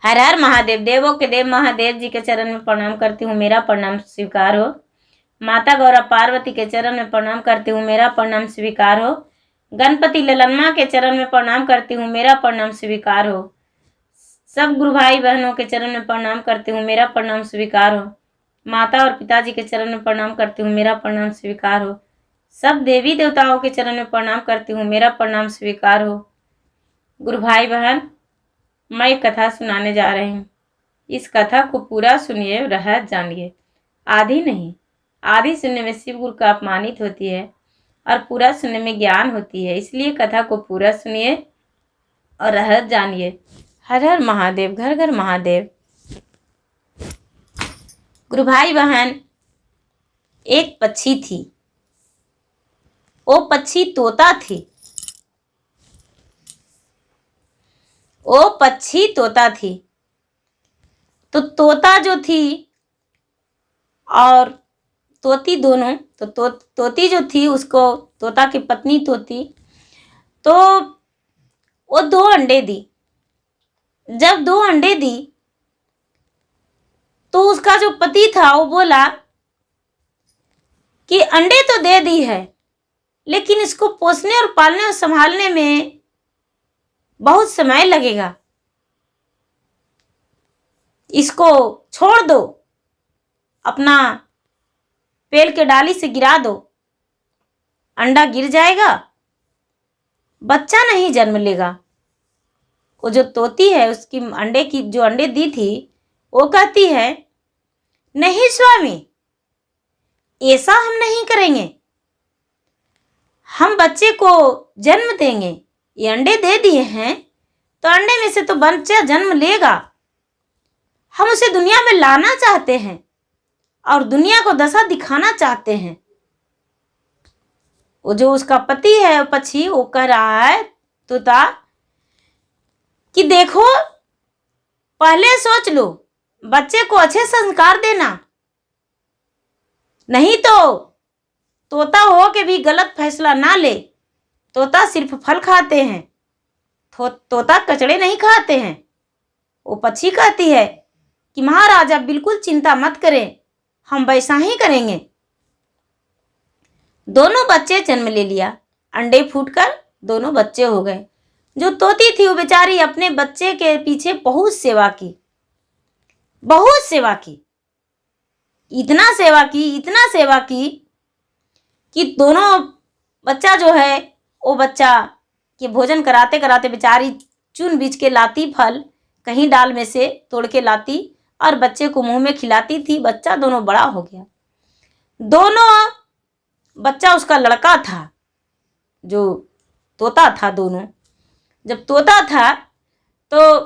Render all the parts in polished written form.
हर हर महादेव। देवों के देव महादेव जी के चरण में प्रणाम करती हूँ, मेरा प्रणाम स्वीकार हो। माता गौरा पार्वती के चरण में प्रणाम करती हूँ, मेरा प्रणाम स्वीकार हो। गणपति ललनमा के चरण में प्रणाम करती हूँ, मेरा प्रणाम स्वीकार हो। सब गुरु भाई बहनों के चरण में प्रणाम करती हूँ, मेरा प्रणाम स्वीकार हो। माता और पिताजी के चरण में प्रणाम करती हूँ, मेरा प्रणाम स्वीकार हो। सब देवी देवताओं के चरण में प्रणाम करती हूँ, मेरा प्रणाम स्वीकार हो। गुरु भाई बहन, मैं एक कथा सुनाने जा रही हूँ। इस कथा को पूरा सुनिए, रहस्य जानिए। आधी नहीं, आधी सुनने में शिव गुरु का अपमानित होती है और पूरा सुनने में ज्ञान होती है। इसलिए कथा को पूरा सुनिए और रहस्य जानिए। हर हर महादेव, घर घर महादेव। गुरु भाई बहन, एक पक्षी थी। वो पक्षी तोता थी। वो पक्षी तोता थी। तो तोता जो थी और तोती दोनों, तोती जो थी उसको, तोता की पत्नी तोती, तो वो 2 अंडे दी। जब 2 अंडे दी तो उसका जो पति था वो बोला कि अंडे तो दे दी है, लेकिन इसको पोसने और पालने और संभालने में बहुत समय लगेगा। इसको छोड़ दो, अपना पेड़ के डाली से गिरा दो, अंडा गिर जाएगा, बच्चा नहीं जन्म लेगा। वो जो तोती है उसकी अंडे की जो अंडे दी थी, वो कहती है नहीं स्वामी, ऐसा हम नहीं करेंगे। हम बच्चे को जन्म देंगे। ये अंडे दे दिए हैं तो अंडे में से तो बच्चा जन्म लेगा। हम उसे दुनिया में लाना चाहते हैं और दुनिया को दशा दिखाना चाहते हैं। वो जो उसका पति है पक्षी, वो कह रहा है तोता कि देखो, पहले सोच लो, बच्चे को अच्छे संस्कार देना, नहीं तो तोता हो के भी गलत फैसला ना ले। तोता सिर्फ फल खाते हैं, तोता कचड़े नहीं खाते हैं। वो पक्षी कहती है कि महाराज आप बिल्कुल चिंता मत करें, हम वैसा ही करेंगे। दोनों बच्चे जन्म ले लिया। अंडे फूटकर दोनों बच्चे हो गए। जो तोती थी वो बेचारी अपने बच्चे के पीछे बहुत सेवा की, बहुत सेवा की, इतना सेवा की कि दोनों बच्चा जो है, वो बच्चा के भोजन कराते कराते बेचारी चुन बीच के लाती, फल कहीं डाल में से तोड़ के लाती और बच्चे को मुंह में खिलाती थी। बच्चा दोनों बड़ा हो गया। दोनों बच्चा उसका लड़का था, जो तोता था। दोनों जब तोता था तो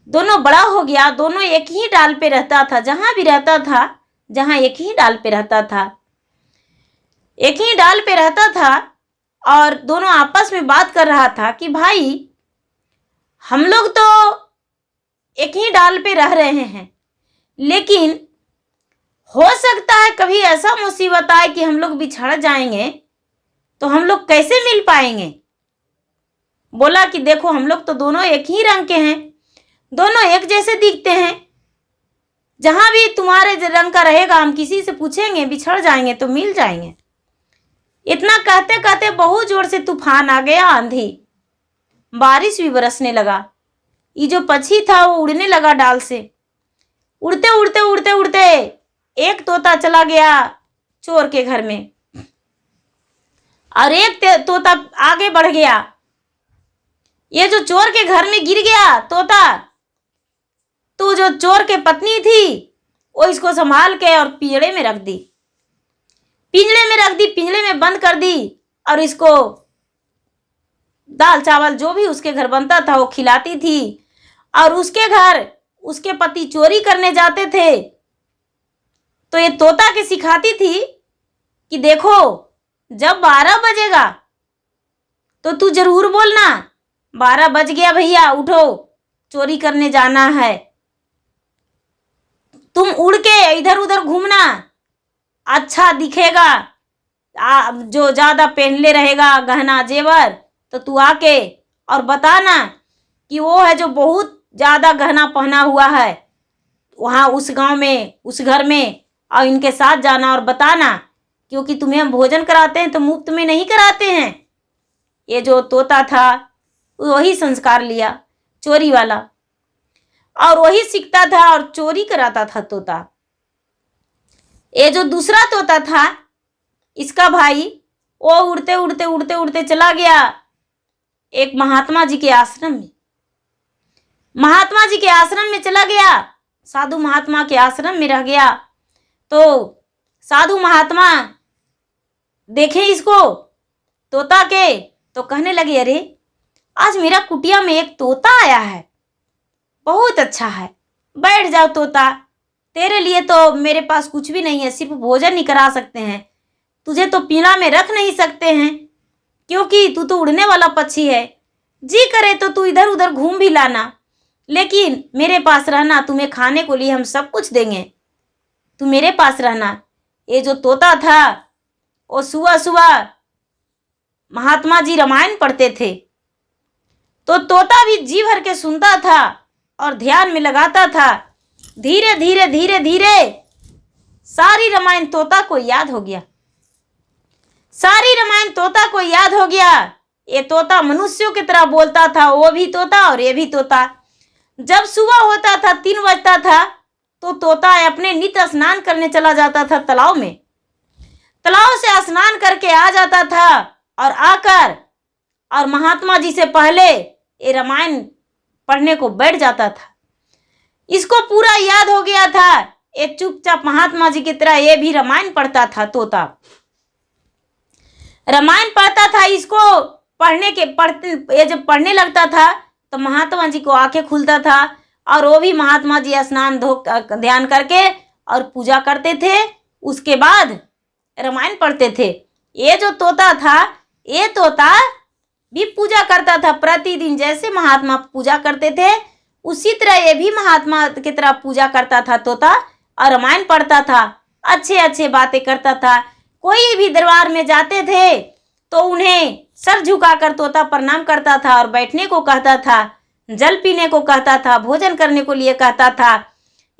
दोनों बड़ा हो गया। दोनों एक ही डाल पे रहता था, जहां भी रहता था, जहां एक ही डाल पे रहता था, एक ही डाल पे रहता था। और दोनों आपस में बात कर रहा था कि भाई, हम लोग तो एक ही डाल पे रह रहे हैं, लेकिन हो सकता है कभी ऐसा मुसीबत आए कि हम लोग बिछड़ जाएंगे, तो हम लोग कैसे मिल पाएंगे। बोला कि देखो, हम लोग तो दोनों एक ही रंग के हैं, दोनों एक जैसे दिखते हैं। जहां भी तुम्हारे रंग का रहेगा, हम किसी से पूछेंगे, बिछड़ जाएंगे तो मिल जाएंगे। इतना कहते कहते बहुत जोर से तूफान आ गया, आंधी, बारिश भी बरसने लगा। ये जो पक्षी था वो उड़ने लगा डाल से। उड़ते उड़ते उड़ते उड़ते एक तोता चला गया चोर के घर में, और एक तोता आगे बढ़ गया। ये जो चोर के घर में गिर गया तोता, तो जो चोर के पत्नी थी वो इसको संभाल के और पिंजड़े में रख दी, पिंजड़े में बंद कर दी। और इसको दाल चावल जो भी उसके घर बनता था वो खिलाती थी। और उसके घर उसके पति चोरी करने जाते थे तो ये तोता के सिखाती थी कि देखो, जब 12 बजेगा तो तू जरूर बोलना, 12 बज गया भैया, उठो, चोरी करने जाना है। तुम उड़ के इधर उधर घूमना, अच्छा दिखेगा। जो ज्यादा पहनले रहेगा गहना जेवर, तो तू आके और बताना कि वो है जो बहुत ज़्यादा गहना पहना हुआ है वहाँ उस गांव में, उस घर में, और इनके साथ जाना और बताना, क्योंकि तुम्हें हम भोजन कराते हैं तो मुफ्त में नहीं कराते हैं। ये जो तोता था वही संस्कार लिया, चोरी वाला, और वही सीखता था और चोरी कराता था तोता। ये जो दूसरा तोता था, इसका भाई, वो उड़ते उड़ते उड़ते उड़ते चला गया एक महात्मा जी के आश्रम में। महात्मा जी के आश्रम में चला गया, साधु महात्मा के आश्रम में रह गया। तो साधु महात्मा देखे इसको तोता के, तो कहने लगे, अरे आज मेरा कुटिया में एक तोता आया है, बहुत अच्छा है, बैठ जाओ तोता, तेरे लिए तो मेरे पास कुछ भी नहीं है, सिर्फ भोजन ही करा सकते हैं, तुझे तो पिंजरा में रख नहीं सकते हैं क्योंकि तू तो उड़ने वाला पक्षी है, जी करे तो तू इधर उधर घूम भी लाना, लेकिन मेरे पास रहना, तुम्हें खाने को लिए हम सब कुछ देंगे, तू मेरे पास रहना। ये जो तोता था वो सुबह सुबह महात्मा जी रामायण पढ़ते थे, तो तोता भी जी भर के सुनता था और ध्यान में लगाता था। धीरे धीरे धीरे धीरे सारी रामायण तोता को याद हो गया, सारी रामायण तोता को याद हो गया। ये तोता मनुष्यों की तरह बोलता था, वो भी तोता और ये भी तोता। जब सुबह होता था, 3 बजता था, तो तोता अपने नित्य स्नान करने चला जाता था तालाब में। तालाब से स्नान करके आ जाता था और आकर और महात्मा जी से पहले ये रामायण पढ़ने को बैठ जाता था। इसको पूरा याद हो गया था, ये चुपचाप महात्मा जी की तरह ये भी रामायण पढ़ता था। तोता रामायण पढ़ता था, इसको ये जब पढ़ने लगता था तो महात्मा जी को आंखें खुलता था और वो भी महात्मा जी स्नान ध्यान करके और पूजा करते थे, उसके बाद रामायण पढ़ते थे। ये जो तोता था, ये तोता भी पूजा करता था प्रतिदिन, जैसे महात्मा पूजा करते थे उसी तरह ये भी महात्मा की तरह पूजा करता था तोता, और रामायण पढ़ता था, अच्छे अच्छे बातें करता था। कोई भी दरबार में जाते थे तो उन्हें सर झुकाकर तोता प्रणाम करता था और बैठने को कहता था, जल पीने को कहता था, भोजन करने को लिए कहता था।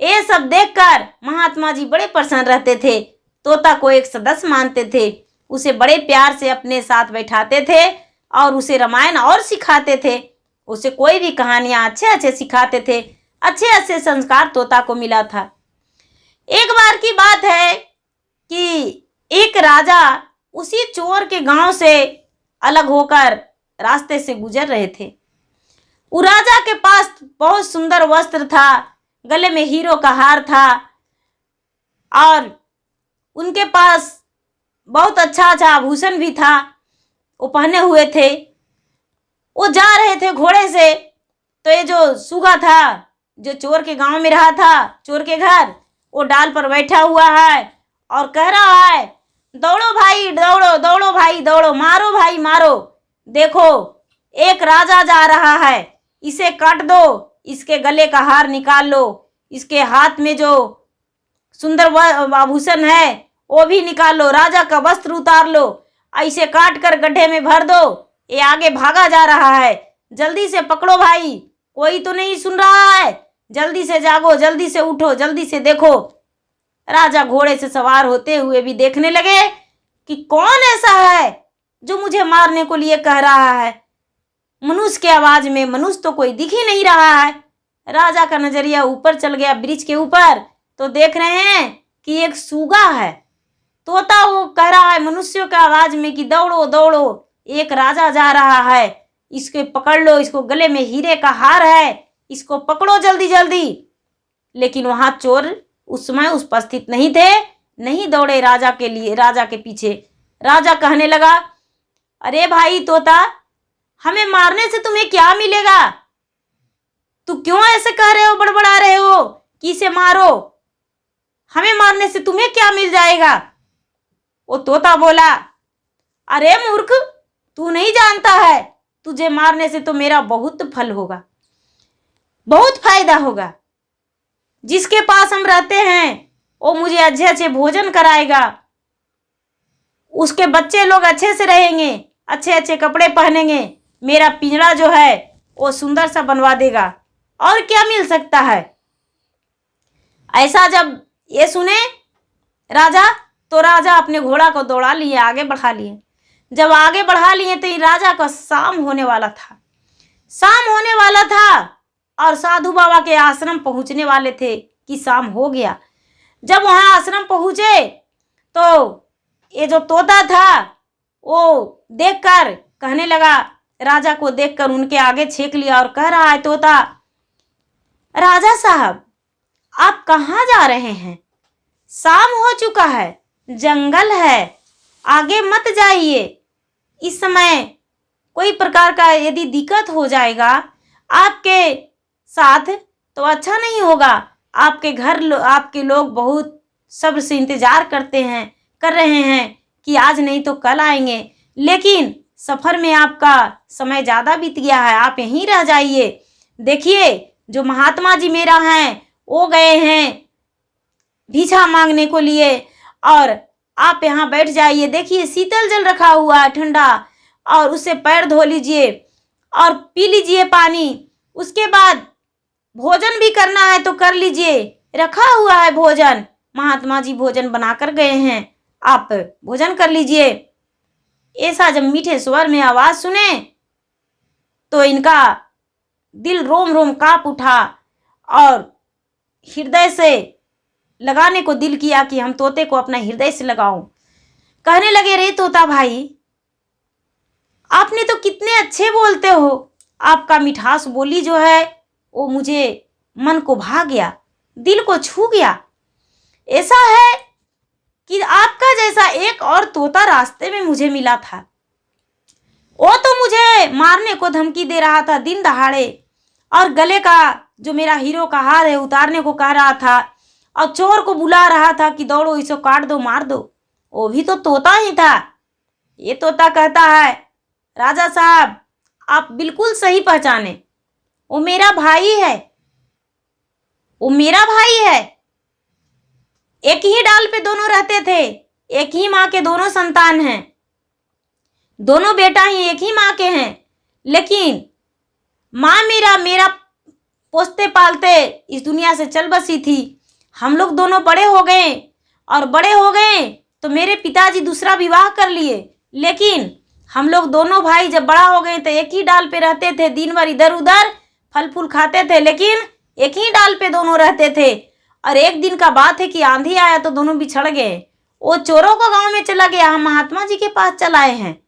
ये सब देखकर महात्मा जी बड़े प्रसन्न रहते थे, तोता को एक सदस्य मानते थे, उसे बड़े प्यार से अपने साथ बैठाते थे और उसे रामायण और सिखाते थे, उसे कोई भी कहानियाँ अच्छे अच्छे सिखाते थे। अच्छे अच्छे संस्कार तोता को मिला था। एक बार की बात है कि एक राजा उसी चोर के गांव से अलग होकर रास्ते से गुजर रहे थे। वो राजा के पास बहुत सुंदर वस्त्र था, गले में हीरो का हार था और उनके पास बहुत अच्छा अच्छा आभूषण भी था, वो पहने हुए थे। वो जा रहे थे घोड़े से, तो ये जो सूगा था जो चोर के गांव में रहा था, चोर के घर, वो डाल पर बैठा हुआ है और कह रहा है, दौड़ो भाई दौड़ो, दौड़ो भाई दौड़ो, मारो भाई मारो, देखो एक राजा जा रहा है, इसे काट दो, इसके गले का हार निकाल लो, इसके हाथ में जो सुंदर आभूषण है वो भी निकाल लो, राजा का वस्त्र उतार लो, ऐसे काट कर गड्ढे में भर दो, ये आगे भागा जा रहा है, जल्दी से पकड़ो भाई, कोई तो नहीं सुन रहा है, जल्दी से जागो, जल्दी से उठो, जल्दी से देखो। राजा घोड़े से सवार होते हुए भी देखने लगे कि कौन ऐसा है जो मुझे मारने को लिए कह रहा है। मनुष्य की आवाज में मनुष्य तो कोई दिख ही नहीं रहा है। राजा का नजरिया ऊपर चल गया ब्रिज के ऊपर, तो देख रहे हैं कि एक सूगा है। तोता वो कह रहा है मनुष्यों की आवाज में कि दौड़ो दौड़ो, एक राजा जा रहा है, इसके पकड़ लो, इसको गले में हीरे का हार है, इसको पकड़ो जल्दी जल्दी। लेकिन वहां चोर उस समय उपस्थित नहीं थे, नहीं दौड़े राजा के लिए, राजा के पीछे। राजा कहने लगा, अरे भाई तोता, हमें मारने से तुम्हें क्या मिलेगा? तू क्यों ऐसे कह रहे हो, बड़बड़ा रहे हो कि इसे मारो, हमें मारने से तुम्हें क्या मिल जाएगा? वो तोता बोला, अरे मूर्ख, तू नहीं जानता है, तुझे मारने से तो मेरा बहुत फल होगा, बहुत फायदा होगा। जिसके पास हम रहते हैं वो मुझे अच्छे अच्छे भोजन कराएगा, उसके बच्चे लोग अच्छे से रहेंगे, अच्छे अच्छे कपड़े पहनेंगे, मेरा पिंजरा जो है वो सुंदर सा बनवा देगा। और क्या मिल सकता है। ऐसा जब ये सुने राजा, तो राजा अपने घोड़ा को दौड़ा लिए, आगे बढ़ा लिए। जब आगे बढ़ा लिए तो राजा का शाम होने वाला था, शाम होने वाला था और साधु बाबा के आश्रम पहुंचने वाले थे कि शाम हो गया। जब वहां आश्रम पहुंचे तो ये जो तोता था वो देखकर कहने लगा, राजा को देखकर उनके आगे छेक लिया और कह रहा है तोता, राजा साहब आप कहाँ जा रहे हैं? शाम हो चुका है, जंगल है, आगे मत जाइए। इस समय कोई प्रकार का यदि दिक्कत हो जाएगा आपके साथ तो अच्छा नहीं होगा। आपके घर आपके लोग बहुत सब्र से इंतजार कर रहे हैं कि आज नहीं तो कल आएंगे, लेकिन सफ़र में आपका समय ज़्यादा बीत गया है, आप यहीं रह जाइए। देखिए जो महात्मा जी मेरा हैं वो गए हैं भिक्षा मांगने को लिए और आप यहाँ बैठ जाइए। देखिए शीतल जल रखा हुआ है ठंडा, और उससे पैर धो लीजिए और पी लीजिए पानी। उसके बाद भोजन भी करना है तो कर लीजिए, रखा हुआ है भोजन, महात्मा जी भोजन बनाकर गए हैं, आप भोजन कर लीजिए। ऐसा जब मीठे स्वर में आवाज़ सुने तो इनका दिल रोम रोम कांप उठा और हृदय से लगाने को दिल किया कि हम तोते को अपना हृदय से लगाऊं। कहने लगे, रे तोता भाई आपने तो कितने अच्छे बोलते हो, आपका मिठास बोली जो है वो मुझे मन को भा गया, दिल को छू गया। ऐसा है कि आपका जैसा एक और तोता रास्ते में मुझे मिला था, वो तो मुझे मारने को धमकी दे रहा था दिन दहाड़े, और गले का जो मेरा हीरो का हार है उतारने को कह रहा था, और चोर को बुला रहा था कि दौड़ो इसे काट दो मार दो, वो भी तो तोता ही था। ये तोता कहता है, राजा साहब आप बिल्कुल सही पहचाने, वो मेरा भाई है, वो मेरा भाई है। एक ही डाल पे दोनों रहते थे, एक ही माँ के दोनों संतान हैं, दोनों बेटा ही एक ही माँ के हैं, लेकिन माँ मेरा पोसते पालते इस दुनिया से चल बसी थी। हम लोग दोनों बड़े हो गए, और बड़े हो गए तो मेरे पिताजी दूसरा विवाह कर लिए, लेकिन हम लोग दोनों भाई जब बड़ा हो गए तो एक ही डाल पे रहते थे, दिन भर इधर उधर फल फूल खाते थे, लेकिन एक ही डाल पे दोनों रहते थे। और एक दिन का बात है कि आंधी आया तो दोनों बिछड़ गए। वो चोरों को गांव में चला गया, हम महात्मा जी के पास चलाए हैं।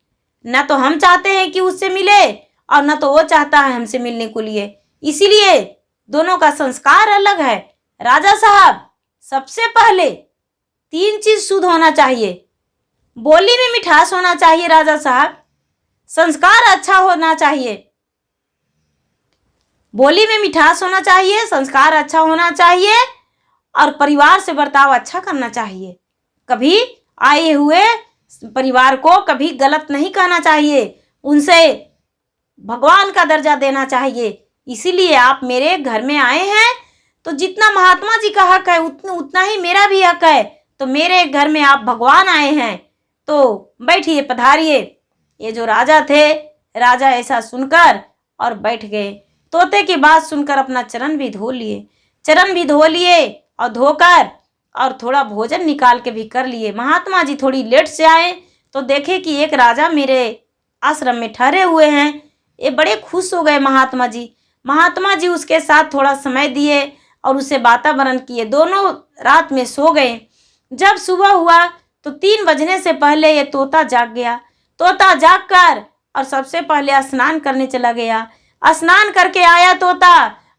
न तो हम चाहते हैं कि उससे मिले और न तो वो चाहता है हमसे मिलने को लिए, इसीलिए दोनों का संस्कार अलग है। राजा साहब सबसे पहले 3 चीज शुद्ध होना चाहिए, बोली में मिठास होना चाहिए राजा साहब, संस्कार अच्छा होना चाहिए, बोली में मिठास होना चाहिए, संस्कार अच्छा होना चाहिए, और परिवार से बर्ताव अच्छा करना चाहिए। कभी आए हुए परिवार को कभी गलत नहीं कहना चाहिए, उनसे भगवान का दर्जा देना चाहिए। इसीलिए आप मेरे घर में आए हैं तो जितना महात्मा जी का हक है उतना ही मेरा भी हक है। तो मेरे घर में आप भगवान आए हैं तो बैठिए, पधारिए। ये जो राजा थे, राजा ऐसा सुनकर और बैठ गए। तोते की बात सुनकर अपना चरण भी धो लिए और धोकर और थोड़ा भोजन निकाल के भी कर लिए। महात्मा जी थोड़ी लेट से आए तो देखे कि एक राजा मेरे आश्रम में ठहरे हुए हैं। ये बड़े खुश हो गए महात्मा जी उसके साथ थोड़ा समय दिए और उसे वातावरण किए। दोनों रात में सो गए। जब सुबह हुआ तो 3 बजने से पहले ये तोता जाग गया। तोता जागकर और सबसे पहले स्नान करने चला गया। स्नान करके आया तोता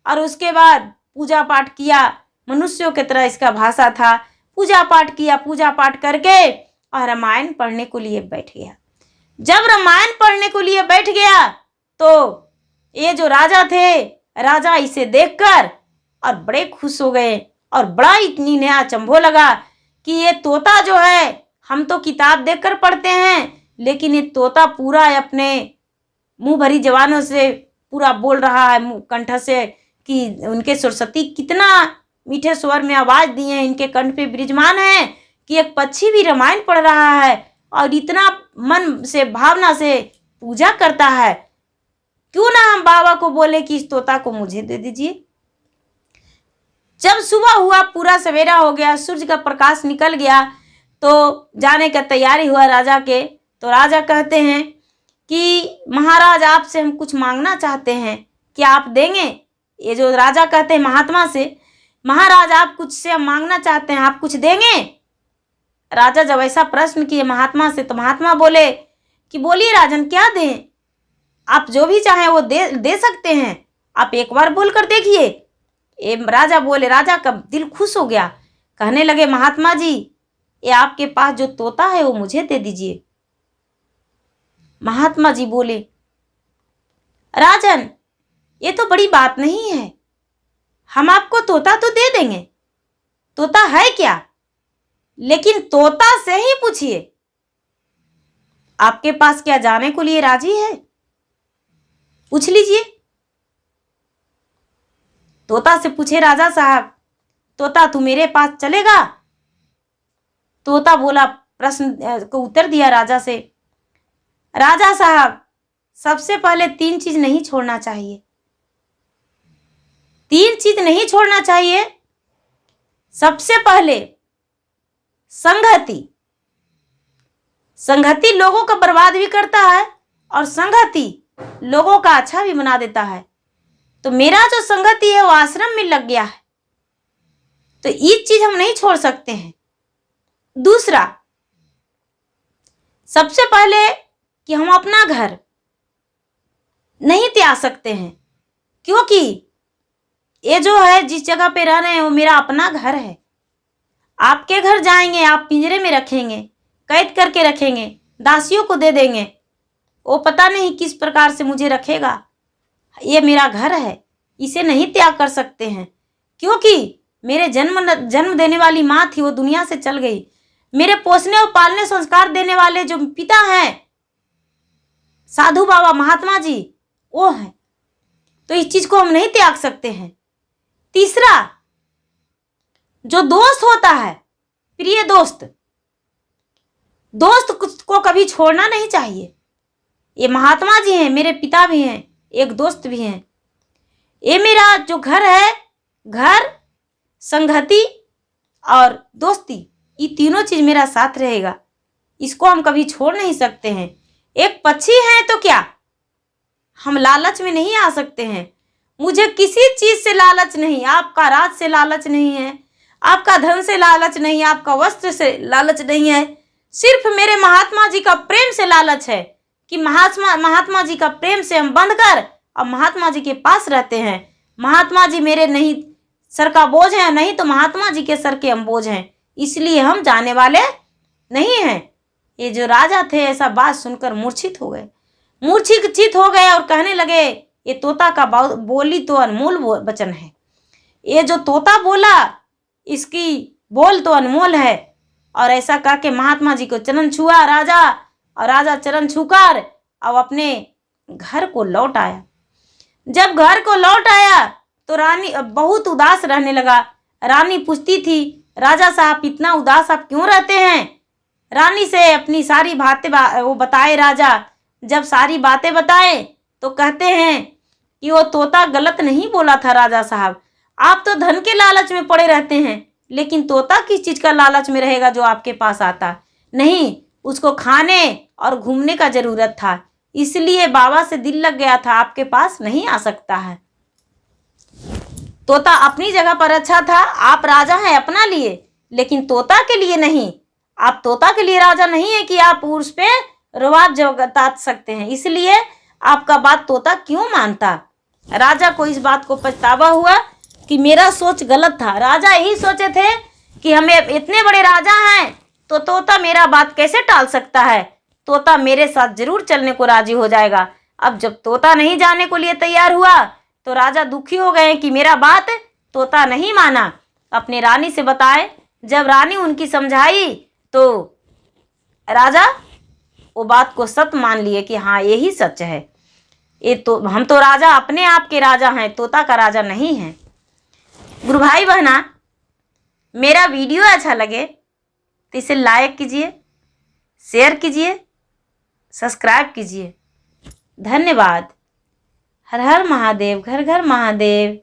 और उसके बाद पूजा पाठ किया। मनुष्यों की तरह इसका भाषा था। पूजा पाठ किया, पूजा पाठ करके और रामायण पढ़ने को लिए बैठ गया। जब रामायण पढ़ने को लिए बैठ गया तो ये जो राजा थे, राजा इसे देखकर और बड़े खुश हो गए और बड़ा इतनी नया अचंभो लगा कि ये तोता जो है, हम तो किताब देखकर पढ़ते हैं, लेकिन ये तोता पूरा अपने मुंह भरी जवानों से पूरा बोल रहा है कंठ से कि उनके सरस्वती कितना मीठे स्वर में आवाज दिए हैं, इनके कंठ पे विराजमान है कि एक पक्षी भी रामायण पढ़ रहा है और इतना मन से भावना से पूजा करता है। क्यों ना हम बाबा को बोले कि इस तोता को मुझे दे दीजिए। जब सुबह हुआ, पूरा सवेरा हो गया, सूरज का प्रकाश निकल गया, तो जाने का तैयारी हुआ राजा के। तो राजा कहते हैं कि महाराज आपसे हम कुछ मांगना चाहते हैं, क्या आप देंगे? ये जो राजा कहते हैं महात्मा से, महाराज आप कुछ से हम मांगना चाहते हैं, आप कुछ देंगे? राजा जब ऐसा प्रश्न किए महात्मा से, तो महात्मा बोले कि बोलिए राजन, क्या दें? आप जो भी चाहें वो दे सकते हैं, आप एक बार बोल कर देखिए। राजा बोले, राजा का दिल खुश हो गया, कहने लगे महात्मा जी, ये आपके पास जो तोता है वो मुझे दे दीजिए। महात्मा जी बोले, राजन ये तो बड़ी बात नहीं है, हम आपको तोता तो दे देंगे, तोता है क्या, लेकिन तोता से ही पूछिए आपके पास क्या जाने को लिए राजी है, पूछ लीजिए। तोता से पूछे राजा साहब, तोता तू मेरे पास चलेगा? तोता बोला, प्रश्न को उत्तर दिया राजा से, राजा साहब सबसे पहले 3 चीज नहीं छोड़ना चाहिए, 3 चीज नहीं छोड़ना चाहिए। सबसे पहले संगति, संगति लोगों को बर्बाद भी करता है और संगति लोगों का अच्छा भी बना देता है। तो मेरा जो संगति है वो आश्रम में लग गया है, तो ये चीज हम नहीं छोड़ सकते हैं। दूसरा, सबसे पहले कि हम अपना घर नहीं त्याग सकते हैं, क्योंकि ये जो है जिस जगह पे रह रहे हैं वो मेरा अपना घर है। आपके घर जाएंगे, आप पिंजरे में रखेंगे, कैद करके रखेंगे, दासियों को दे देंगे, वो पता नहीं किस प्रकार से मुझे रखेगा। ये मेरा घर है, इसे नहीं त्याग कर सकते हैं, क्योंकि मेरे जन्म देने वाली माँ थी, वो दुनिया से चल गई। मेरे पोसने और पालने संस्कार देने वाले जो पिता हैं, साधु बाबा महात्मा जी, वो हैं। तो इस चीज को हम नहीं त्याग सकते हैं। तीसरा, जो दोस्त होता है, प्रिय दोस्त, दोस्त को कभी छोड़ना नहीं चाहिए। ये महात्मा जी हैं, मेरे पिता भी हैं, एक दोस्त भी हैं। ये मेरा जो घर है, घर, संगति और दोस्ती, ये तीनों चीज मेरा साथ रहेगा, इसको हम कभी छोड़ नहीं सकते हैं। एक पक्षी है तो क्या, हम लालच में नहीं आ सकते हैं। मुझे किसी चीज से लालच नहीं, आपका राज से लालच नहीं है, आपका धन से लालच नहीं, आपका वस्त्र से लालच नहीं है, सिर्फ मेरे महात्मा जी का प्रेम से लालच है कि महात्मा जी का प्रेम से हम बंधकर अब महात्मा जी के पास रहते हैं। महात्मा जी मेरे नहीं सर का बोझ है, नहीं तो महात्मा जी के सर के हम बोझ हैं, इसलिए हम जाने वाले नहीं हैं। ये जो राजा थे ऐसा बात सुनकर मूर्छित हो गए और कहने लगे, ये तोता का बोली तो अनमोल वचन है, ये जो तोता बोला इसकी बोल तो अनमोल है। और ऐसा कह के महात्मा जी को चरण छुआ राजा, और राजा चरण छूकर अब अपने घर को लौट आया। जब घर को लौट आया तो रानी बहुत उदास रहने लगा। रानी पूछती थी, राजा साहब इतना उदास आप क्यों रहते हैं? रानी से अपनी सारी बातें वो बताए राजा। जब सारी बातें बताए तो कहते हैं कि वो तोता गलत नहीं बोला था राजा साहब, आप तो धन के लालच में पड़े रहते हैं, लेकिन तोता किस चीज का लालच में रहेगा जो आपके पास आता नहीं, उसको खाने और घूमने का जरूरत था, इसलिए बाबा से दिल लग गया था, आपके पास नहीं आ सकता है। तोता अपनी जगह पर अच्छा था, आप राजा हैं अपना लिए, लेकिन तोता के लिए नहीं। आप तोता के लिए राजा नहीं है कि आप उस पे रवाब जता सकते हैं, इसलिए आपका बात तोता क्यों मानता। राजा को इस बात को पछतावा हुआ कि मेरा सोच गलत था। राजा यही सोचे थे कि हमें इतने बड़े राजा हैं तो तोता मेरा बात कैसे टाल सकता है, तोता मेरे साथ जरूर चलने को राजी हो जाएगा। अब जब तोता नहीं जाने को लिए तैयार हुआ तो राजा दुखी हो गए कि मेरा बात तोता नहीं माना। अपने रानी से बताए, जब रानी उनकी समझाई तो राजा वो बात को सत्य मान लिए कि हाँ यही सच है, ये तो हम तो राजा अपने आप के राजा हैं, तोता का राजा नहीं है। गुरु भाई बहना, मेरा वीडियो अच्छा लगे तो इसे लाइक कीजिए, शेयर कीजिए, सब्सक्राइब कीजिए। धन्यवाद। हर हर महादेव, घर घर महादेव।